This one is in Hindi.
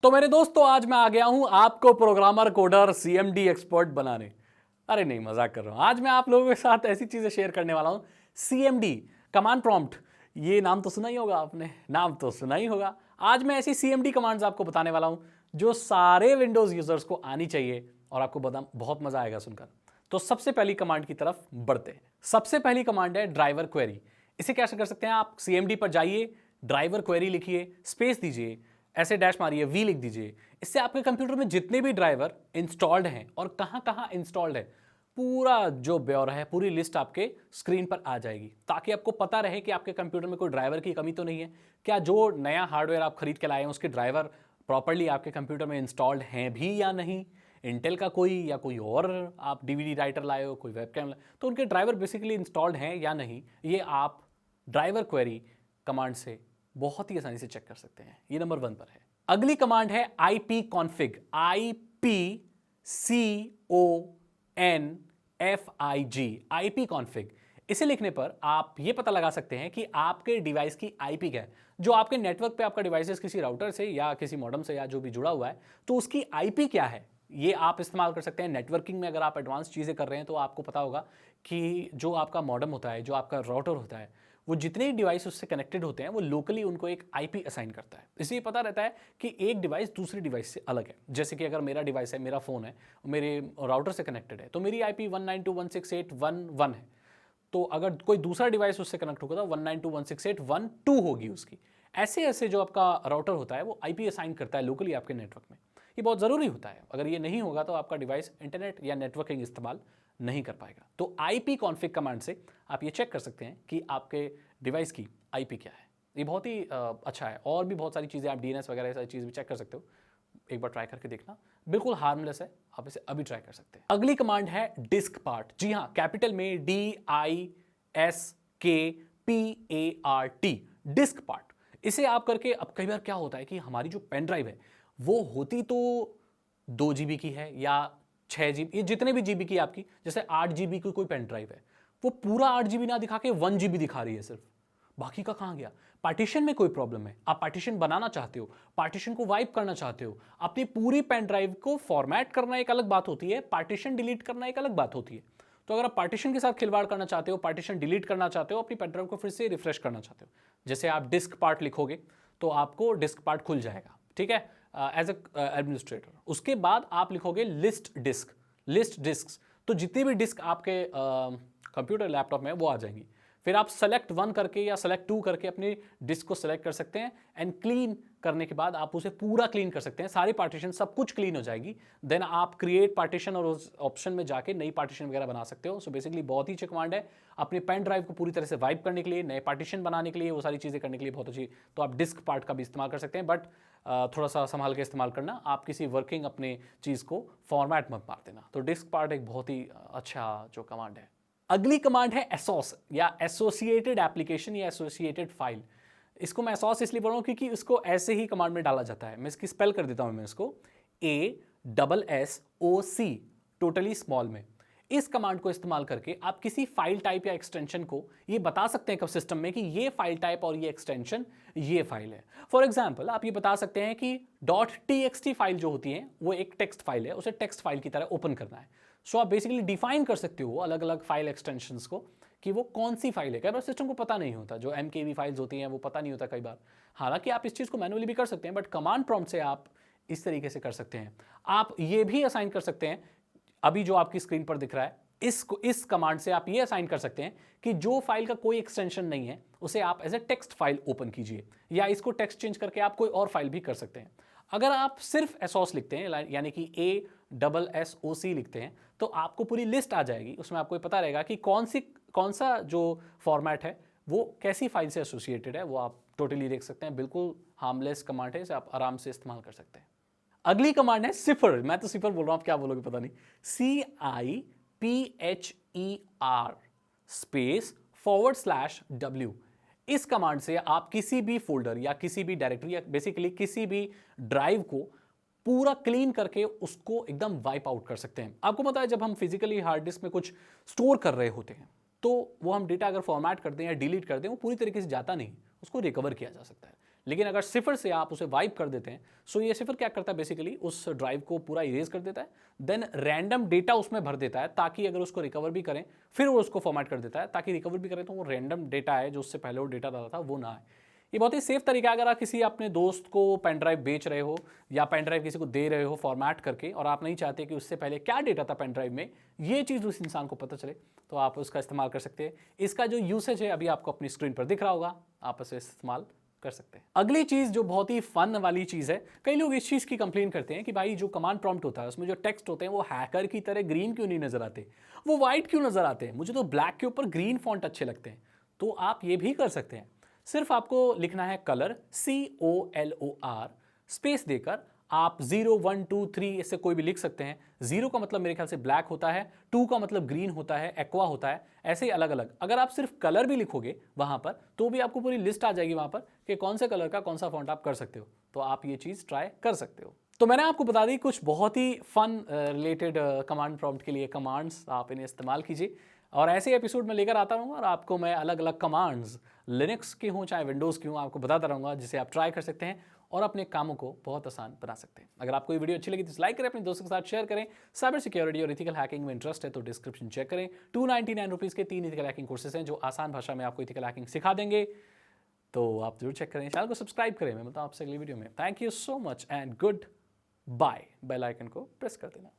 तो मेरे दोस्तों आज मैं आ गया हूं आपको प्रोग्रामर कोडर सीएमडी एक्सपर्ट बनाने। अरे नहीं, मजाक कर रहा हूं। आज मैं आप लोगों के साथ ऐसी चीजें शेयर करने वाला हूं। सीएमडी कमांड प्रॉम्प्ट, ये नाम तो सुना ही होगा आपने, नाम तो सुना ही होगा। आज मैं ऐसी सीएमडी कमांड्स आपको बताने वाला हूं जो सारे विंडोज यूजर्स को आनी चाहिए और आपको बहुत मजा आएगा सुनकर। तो सबसे पहली कमांड की तरफ बढ़ते हैं। सबसे पहली कमांड है ड्राइवर क्वेरी। इसे कैसे कर सकते हैं आप? सीएमडी पर जाइए, ड्राइवर क्वेरी लिखिए, स्पेस दीजिए, ऐसे डैश मारिए, वी लिख दीजिए। इससे आपके कंप्यूटर में जितने भी ड्राइवर इंस्टॉल्ड हैं और कहां कहां इंस्टॉल्ड है, पूरा जो ब्यौरा है, पूरी लिस्ट आपके स्क्रीन पर आ जाएगी, ताकि आपको पता रहे कि आपके कंप्यूटर में कोई ड्राइवर की कमी तो नहीं है। क्या जो नया हार्डवेयर आप खरीद के लाए हैं उसके ड्राइवर प्रॉपर्ली आपके कंप्यूटर में इंस्टॉल्ड हैं भी या नहीं। इंटेल का कोई या कोई और आप डीवीडी राइटर लाए हो, कोई वेबकैम, तो उनके ड्राइवर बेसिकली इंस्टॉल्ड हैं या नहीं, ये आप ड्राइवर क्वेरी कमांड से बहुत ही आसानी से चेक कर सकते हैं। ये नंबर 1 पर है। अगली कमांड है IP config, IP config। इसे लिखने पर आप ये पता लगा सकते हैं कि आपके डिवाइस की IP क्या है। जो आपके नेटवर्क पे आपका डिवाइसेस किसी राउटर से या किसी मॉडेम से या जो भी जुड़ा हुआ है, तो उसकी IP क्या है, ये आप इस्तेमाल कर सकते हैं। नेटवर्किंग में अगर आप एडवांस चीज़ें कर रहे हैं तो आपको पता होगा कि जो आपका मॉडेम होता है, जो आपका राउटर होता है, वो जितने डिवाइस उससे कनेक्टेड होते हैं वो लोकली उनको एक IP असाइन करता है। इसलिए पता रहता है कि एक डिवाइस दूसरी डिवाइस से अलग है। जैसे कि अगर मेरा डिवाइस है, मेरा फ़ोन है, मेरे राउटर से कनेक्टेड है, तो मेरी IP 192.168.1.1 है। तो अगर कोई दूसरा डिवाइस उससे कनेक्ट होगा तो 192.168.1.2 होगी उसकी। ऐसे ऐसे जो आपका राउटर होता है वो IP असाइन करता है लोकली आपके नेटवर्क में। ये बहुत ज़रूरी होता है। अगर ये नहीं होगा तो आपका डिवाइस इंटरनेट या नेटवर्किंग इस्तेमाल नहीं कर पाएगा। तो IP config कमांड से आप ये चेक कर सकते हैं कि आपके डिवाइस की IP क्या है। ये बहुत ही अच्छा है। और भी बहुत सारी चीज़ें आप DNS वगैरह सारी चीज़ भी चेक कर सकते हो। एक बार ट्राई करके देखना, बिल्कुल हार्मलेस है, आप इसे अभी ट्राई कर सकते हैं। अगली कमांड है डिस्क पार्ट। जी हाँ, कैपिटल में DISKPART, डिस्क पार्ट। इसे आप करके, अब कई बार क्या होता है कि हमारी जो पेन ड्राइव है वो होती तो 2 GB की है या 6 GB, ये जितने भी GB की आपकी, जैसे 8 GB की कोई पेन ड्राइव है, वो पूरा 8 GB ना दिखा के 1 GB दिखा रही है सिर्फ, बाकी का कहां गया? पार्टीशन में कोई प्रॉब्लम है, आप पार्टीशन बनाना चाहते हो, पार्टीशन को वाइप करना चाहते हो, अपनी पूरी पेन ड्राइव को फॉर्मेट करना एक अलग बात होती है, पार्टीशन डिलीट करना एक अलग बात होती है। तो अगर आप पार्टीशन के साथ खिलवाड़ करना चाहते हो, पार्टीशन डिलीट करना चाहते हो, अपनी पेन ड्राइव को फिर से रिफ्रेश करना चाहते हो, जैसे आप डिस्क पार्ट लिखोगे तो आपको डिस्क पार्ट खुल जाएगा, ठीक है, एज एडमिनिस्ट्रेटर। उसके बाद आप लिखोगे लिस्ट डिस्क, तो जितनी भी डिस्क आपके कंप्यूटर लैपटॉप में वो आ जाएंगी। फिर आप सेलेक्ट 1 करके या सेलेक्ट 2 करके अपनी डिस्क को सेलेक्ट कर सकते हैं एंड क्लीन करने के बाद आप उसे पूरा क्लीन कर सकते हैं। सारी पार्टीशन सब कुछ क्लीन हो जाएगी। देन आप क्रिएट पार्टीशन और उस ऑप्शन में जाके नई पार्टीशन वगैरह बना सकते हो। सो बेसिकली बहुत ही अच्छी कमांड है अपनी पेन ड्राइव को पूरी तरह से वाइप करने के लिए, नए पार्टीशन बनाने के लिए, वो सारी चीज़ें करने के लिए बहुत अच्छी। तो आप डिस्क पार्ट का भी इस्तेमाल कर सकते हैं, बट थोड़ा सा संभाल के इस्तेमाल करना। आप किसी वर्किंग अपने चीज़ को फॉर्मेट मत मार देना। तो डिस्क पार्ट एक बहुत ही अच्छा जो कमांड है। अगली कमांड है एसोस या एसोसिएटेड एप्लीकेशन या एसोसिएटेड फाइल। इसको मैं एसोस इसलिए बोल रहा हूँ क्योंकि इसको ऐसे ही कमांड में डाला जाता है। मैं इसकी स्पेल कर देता हूँ, मैं इसको ASSOC, टोटली स्मॉल में। इस कमांड को इस्तेमाल करके आप किसी फाइल टाइप या एक्सटेंशन को ये बता सकते हैं सिस्टम में कि ये फाइल टाइप और ये एक्सटेंशन ये फाइल है। फॉर एग्जाम्पल आप ये बता सकते हैं कि .txt फाइल जो होती है वो एक टेक्स्ट फाइल है, उसे टेक्स्ट फाइल की तरह ओपन करना है। सो आप बेसिकली डिफाइन कर सकते हो अलग अलग फाइल एक्सटेंशंस को कि वो कौन सी फाइल है। कई बार सिस्टम को पता नहीं होता, जो MKV फाइल्स होती हैं वो पता नहीं होता कई बार। हालांकि आप इस चीज़ को मैनुअली भी कर सकते हैं, बट कमांड प्रॉम्प्ट से आप इस तरीके से कर सकते हैं। आप ये भी असाइन कर सकते हैं, अभी जो आपकी स्क्रीन पर दिख रहा है, इस कमांड से आप ये असाइन कर सकते हैं कि जो फाइल का कोई एक्सटेंशन नहीं है उसे आप as a text file open कीजिए, या इसको टेक्स्ट चेंज करके आप कोई और फाइल भी कर सकते हैं। अगर आप सिर्फ एसोस लिखते हैं, यानी कि ASSOC लिखते हैं, तो आपको पूरी लिस्ट आ जाएगी। उसमें आपको पता रहेगा कि कौन सा जो फॉर्मेट है वो कैसी फाइल से एसोसिएटेड है, वो आप टोटली देख सकते हैं। बिल्कुल हार्मलेस कमांड है, इसे आप आराम से इस्तेमाल कर सकते हैं। अगली कमांड है सिफर। मैं तो सिफर बोल रहा हूं, आप क्या बोलोगे पता नहीं। CIPHER space /W। इस कमांड से आप किसी भी फोल्डर या किसी भी डायरेक्टरी या बेसिकली किसी भी ड्राइव को पूरा क्लीन करके उसको एकदम वाइप आउट कर सकते हैं। आपको पता है जब हम फिजिकली हार्ड डिस्क में कुछ स्टोर कर रहे होते हैं तो वो हम डेटा अगर फॉर्मेट कर दें या डिलीट कर दें, वो पूरी तरीके से जाता नहीं, उसको रिकवर किया जा सकता है। लेकिन अगर सिफर से आप उसे वाइप कर देते हैं, सो ये सिफर क्या करता है, बेसिकली उस ड्राइव को पूरा इरेज कर देता है, देन रैंडम डेटा उसमें भर देता है, ताकि अगर उसको रिकवर भी करें फिर वो उसको फॉर्मेट कर देता है, ताकि रिकवर भी करें तो वो रैंडम डेटा है जो उससे पहले वो डेटा डाला था वो ना आए। ये बहुत ही सेफ तरीका है। अगर आप किसी अपने दोस्त को पेन ड्राइव बेच रहे हो या पेन ड्राइव किसी को दे रहे हो फॉर्मेट करके, और आप नहीं चाहते कि उससे पहले क्या डेटा था पेन ड्राइव में, ये चीज़ उस इंसान को पता चले, तो आप उसका इस्तेमाल कर सकते हैं। इसका जो यूसेज है अभी आपको अपनी स्क्रीन पर दिख रहा होगा, आप इसे इस्तेमाल कर सकते हैं। अगली चीज जो बहुत ही फन वाली चीज है, कई लोग इस चीज की कंप्लेन करते हैं कि भाई जो कमांड प्रॉम्प्ट होता है उसमें जो टेक्स्ट होते हैं वो हैकर की तरह ग्रीन क्यों नहीं नजर आते, वो व्हाइट क्यों नजर आते हैं, मुझे तो ब्लैक के ऊपर ग्रीन फॉन्ट अच्छे लगते हैं। तो आप ये भी कर सकते हैं, सिर्फ आपको लिखना है कलर, COLOR, स्पेस देकर आप 0 1 2 3 इससे कोई भी लिख सकते हैं। 0 का मतलब मेरे ख्याल से ब्लैक होता है, 2 का मतलब ग्रीन होता है, एक्वा होता है, ऐसे ही अलग अलग। अगर आप सिर्फ कलर भी लिखोगे वहां पर तो भी आपको पूरी लिस्ट आ जाएगी वहां पर कि कौन से कलर का कौन सा फॉन्ट आप कर सकते हो। तो आप ये चीज ट्राई कर सकते हो। तो मैंने आपको बता दी कुछ बहुत ही फन रिलेटेड कमांड प्रॉम्प्ट के लिए कमांड्स, आप इन्हें इस्तेमाल कीजिए और ऐसे एपिसोड में लेकर आता रहूँगा और आपको मैं अलग अलग कमांड्स, लिनक्स की हों चाहे विंडोज़ की हों, आपको बताता रहूँगा जिसे आप ट्राई कर सकते हैं और अपने कामों को बहुत आसान बना सकते हैं। अगर आपको ये वीडियो अच्छी लगी तो लाइक करें, अपने दोस्तों के साथ शेयर करें। साइबर सिक्योरिटी और इथिकल हैकिंग में इंटरेस्ट है तो डिस्क्रिप्शन चेक करें। 299 रुपीज़ के 3 इथिकल हैकिंग कोर्सेज हैं जो आसान भाषा में आपको इथिकल हैकिंग सिखा देंगे, तो आप जरूर चेक करें। चैनल को सब्सक्राइब करें। मैं बताऊँ आपसे अगली वीडियो में। Thank you so much and good bye. Bell icon को प्रेस कर देना।